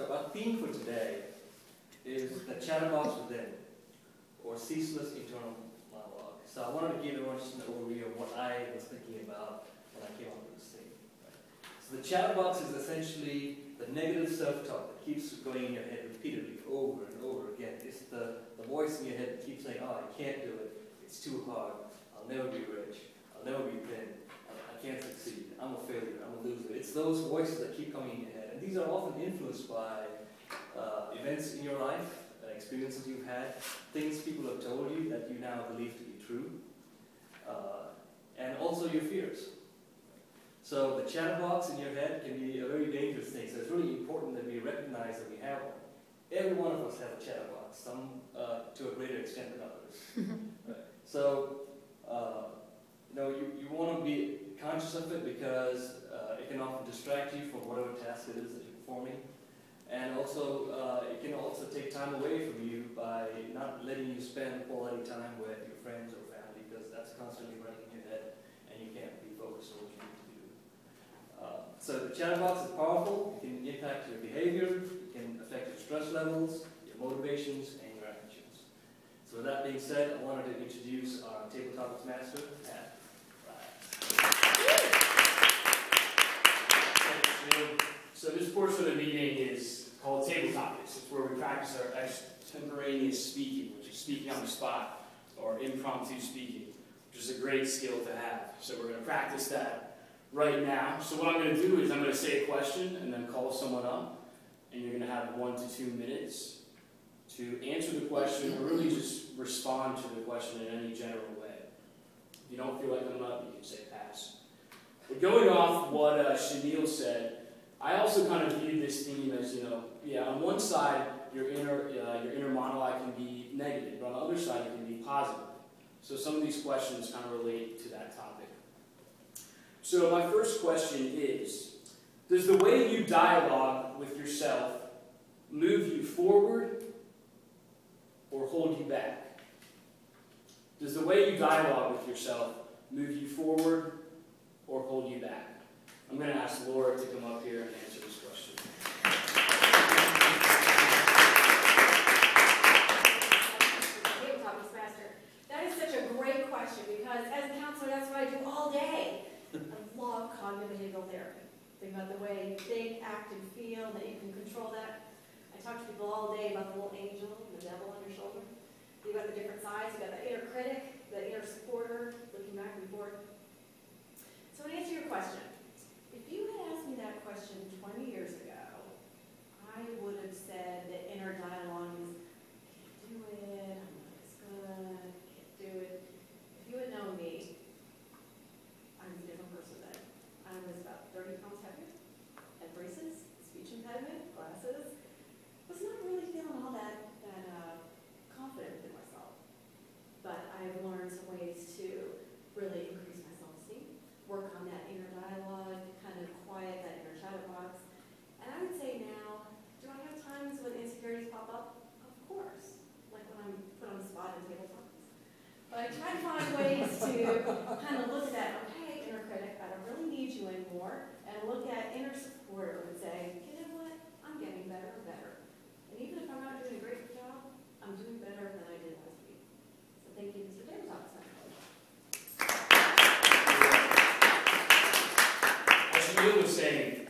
So our theme for today is the chatterbox within, or ceaseless internal monologue. So I wanted to give everyone just an overview of what I was thinking about when I came up with this theme. So the chatterbox is essentially the negative self-talk that keeps going in your head repeatedly over and over again. It's the voice in your head that keeps saying, oh, I can't do it, it's too hard, I'll never be rich, I'll never be thin, I can't succeed, I'm a failure, I'm a loser. It's those voices that keep coming in your head. And these are often influenced by events in your life, experiences you've had, things people have told you that you now believe to be true, and also your fears. So the chatterbox in your head can be a very dangerous thing. So it's really important that we recognize that we have one. Every one of us has a chatterbox, some to a greater extent than others. Right. So you want to be conscious of it because it can often distract you from whatever task it is that you're performing. And also, it can also take time away from you by not letting you spend quality time with your friends or family, because that's constantly running in your head and you can't be focused on what you need to do. So the chatterbox is powerful. It can impact your behavior, it can affect your stress levels, your motivations, and your actions. So with that being said, I wanted to introduce our table topics master, Pat. So this portion of the meeting is called Table Topics. It's where we practice our extemporaneous speaking, which is speaking on the spot, or impromptu speaking, which is a great skill to have. So we're going to practice that right now. So what I'm going to do is I'm going to say a question and then call someone up, and you're going to have 1 to 2 minutes to answer the question, or really just respond to the question in any general way. If you don't feel like coming up, you can say pass. But going off what Shanil said, I also kind of view this theme as, on one side, your inner monologue can be negative, but on the other side, it can be positive. So some of these questions kind of relate to that topic. So my first question is, does the way you dialogue with yourself move you forward or hold you back? Does the way you dialogue with yourself move you forward or hold you back? I'm going to ask Laura to come up here and answer this question. Table Topics Master. That is such a great question because as a counselor, that's what I do all day. I love cognitive behavioral therapy. Think about the way you think, act, and feel, that you can control that. I talk to people all day about the little angel and the devil on your shoulder. You've got the different sides. You've got the inner critic, the inner supporter, looking back and forth. So to answer your question, if you had asked me that question 20 years ago, I would have said the inner dialogue is, can't do it, I'm not as good, can't do it. If you had known me, I'm a different person then. I was about 30 pounds heavier, had braces, speech impediment, glasses. Was not really feeling all that confident in myself. But I've learned some ways to really increase my self-esteem, work on that inner dialogue, kind of quiet that inner chatterbox. And I would say now, do I have times when insecurities pop up? Of course. Like when I'm put on the spot in table topics. But I try to find ways to kind of look at that, okay, inner critic, I don't really need you anymore, and look at inner supporter and say, you know what, I'm getting better and better. And even if I'm not doing a great job, I'm doing better than I did last week. So thank you, Mr. Table Topics. As Shanil was saying,